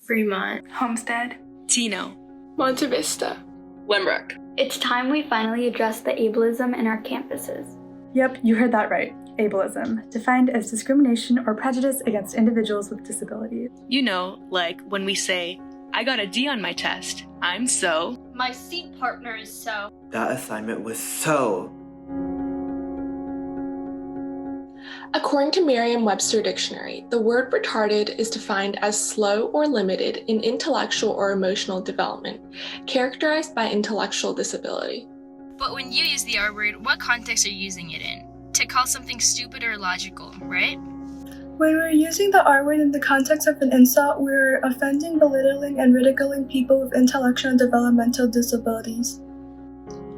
Fremont, Homestead, Tino, Monte Vista, Lembrook. It's time we finally address the ableism in our campuses. Yep, you heard that right. Ableism, defined as discrimination or prejudice against individuals with disabilities. You know, like when we say, I got a D on my test, I'm so. My seat partner is so. That assignment was so. According to Merriam-Webster Dictionary, the word retarded is defined as slow or limited in intellectual or emotional development, characterized by intellectual disability. But when you use the R word, what context are you using it in? To call something stupid or illogical, right? When we're using the R word in the context of an insult, we're offending, belittling, and ridiculing people with intellectual and developmental disabilities.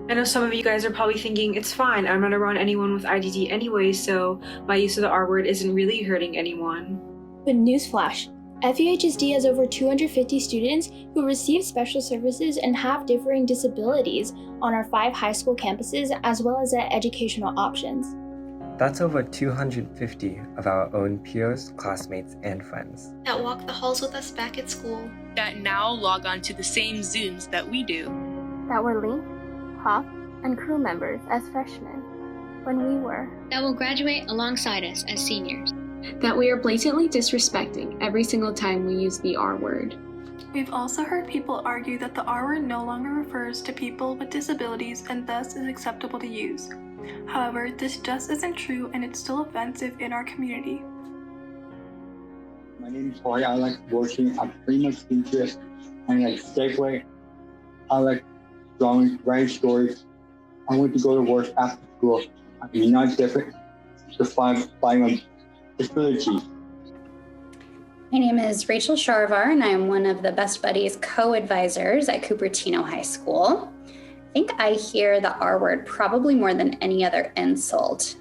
I know some of you guys are probably thinking, it's fine, I'm not around anyone with IDD anyway, so my use of the R word isn't really hurting anyone. But newsflash, FUHSD has over 250 students who receive special services and have differing disabilities on our 5 high school campuses as well as at educational options. That's over 250 of our own peers, classmates, and friends. That walk the halls with us back at school. That now log on to the same Zooms that we do. That were Link, Hop, and crew members as freshmen when we were. That will graduate alongside us as seniors. That we are blatantly disrespecting every single time we use the R word. We've also heard people argue that the R word no longer refers to people with disabilities and thus is acceptable to use. However, this just isn't true and it's still offensive in our community. My name is Jorge. I like working at Fremont Pinterest and at Safeway. I like drawing, writing stories. I want to go to work after school. I'm not different to find my disability. My name is Rachel Sharvar, and I am one of the Best Buddies co-advisors at Cupertino High School. I think I hear the R word probably more than any other insult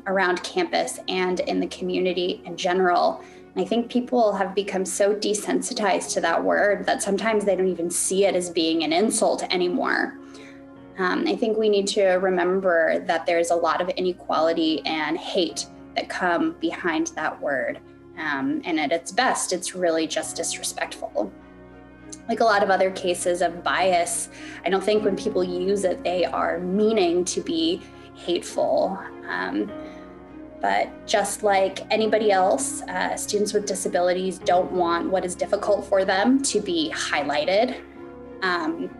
around campus and in the community in general. And I think people have become so desensitized to that word that sometimes they don't even see it as being an insult anymore. I think we need to remember that there's a lot of inequality and hate that come behind that word. And at its best, it's really just disrespectful. Like a lot of other cases of bias, I don't think when people use it, they are meaning to be hateful. But just like anybody else, students with disabilities don't want what is difficult for them to be highlighted.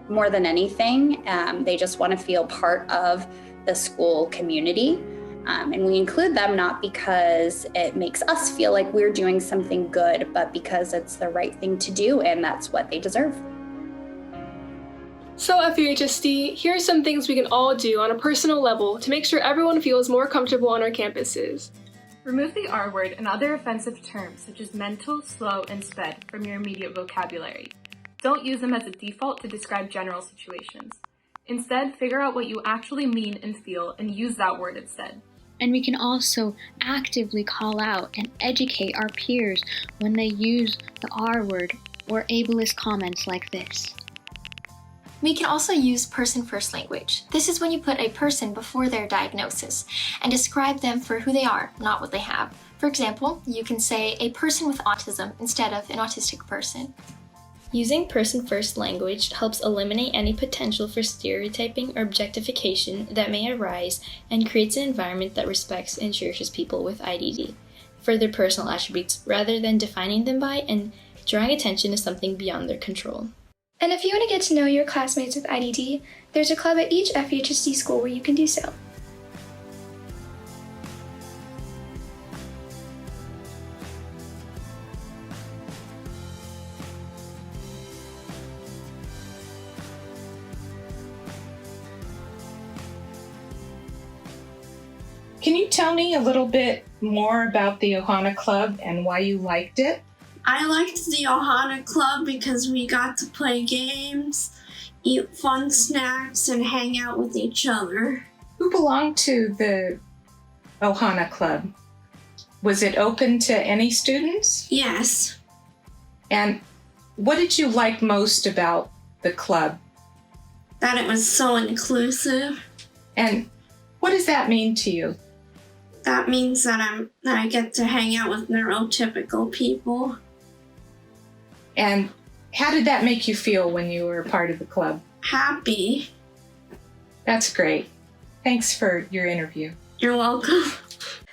More than anything, they just want to feel part of the school community. And we include them not because it makes us feel like we're doing something good, but because it's the right thing to do and that's what they deserve. So FUHSD, here are some things we can all do on a personal level to make sure everyone feels more comfortable on our campuses. Remove the R word and other offensive terms such as mental, slow, and sped from your immediate vocabulary. Don't use them as a default to describe general situations. Instead, figure out what you actually mean and feel and use that word instead. And we can also actively call out and educate our peers when they use the R word or ableist comments like this. We can also use person-first language. This is when you put a person before their diagnosis and describe them for who they are, not what they have. For example, you can say a person with autism instead of an autistic person. Using person-first language helps eliminate any potential for stereotyping or objectification that may arise and creates an environment that respects and cherishes people with IDD, further personal attributes rather than defining them by and drawing attention to something beyond their control. And if you want to get to know your classmates with IDD, there's a club at each FUHSD school where you can do so. Can you tell me a little bit more about the Ohana Club and why you liked it? I liked the Ohana Club because we got to play games, eat fun snacks, and hang out with each other. Who belonged to the Ohana Club? Was it open to any students? Yes. And what did you like most about the club? That it was so inclusive. And what does that mean to you? That means that I get to hang out with neurotypical people. And how did that make you feel when you were a part of the club? Happy. That's great. Thanks for your interview. You're welcome.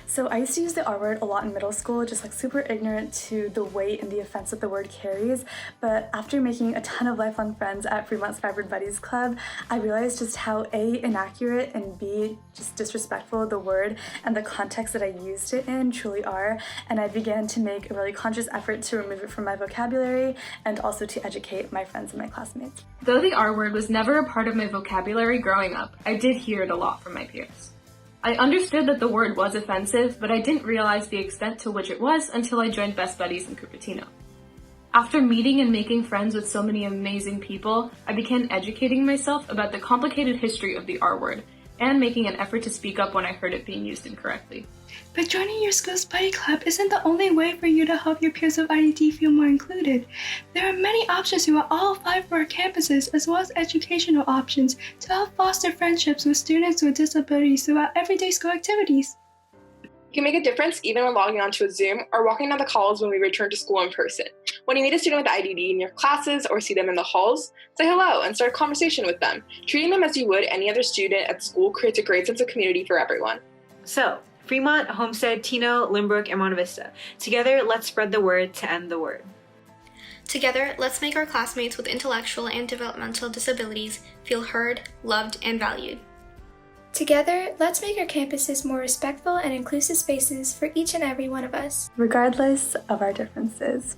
So I used to use the R word a lot in middle school, just like super ignorant to the weight and the offense that the word carries. But after making a ton of lifelong friends at Fremont's Vibrant Buddies Club, I realized just how A, inaccurate, and B, just disrespectful the word and the context that I used it in truly are. And I began to make a really conscious effort to remove it from my vocabulary and also to educate my friends and my classmates. Though the R word was never a part of my vocabulary growing up, I did hear it a lot from my peers. I understood that the word was offensive, but I didn't realize the extent to which it was until I joined Best Buddies in Cupertino. After meeting and making friends with so many amazing people, I began educating myself about the complicated history of the R word and making an effort to speak up when I heard it being used incorrectly. But joining your school's buddy club isn't the only way for you to help your peers of IDD feel more included. There are many options throughout all 5 of our campuses, as well as educational options to help foster friendships with students with disabilities throughout everyday school activities. You can make a difference even when logging onto a Zoom or walking down the halls when we return to school in person. When you meet a student with IDD in your classes or see them in the halls, say hello and start a conversation with them. Treating them as you would any other student at school creates a great sense of community for everyone. So, Fremont, Homestead, Tino, Lynbrook, and Monte Vista. Together, let's spread the word to end the word. Together, let's make our classmates with intellectual and developmental disabilities feel heard, loved, and valued. Together, let's make our campuses more respectful and inclusive spaces for each and every one of us, regardless of our differences.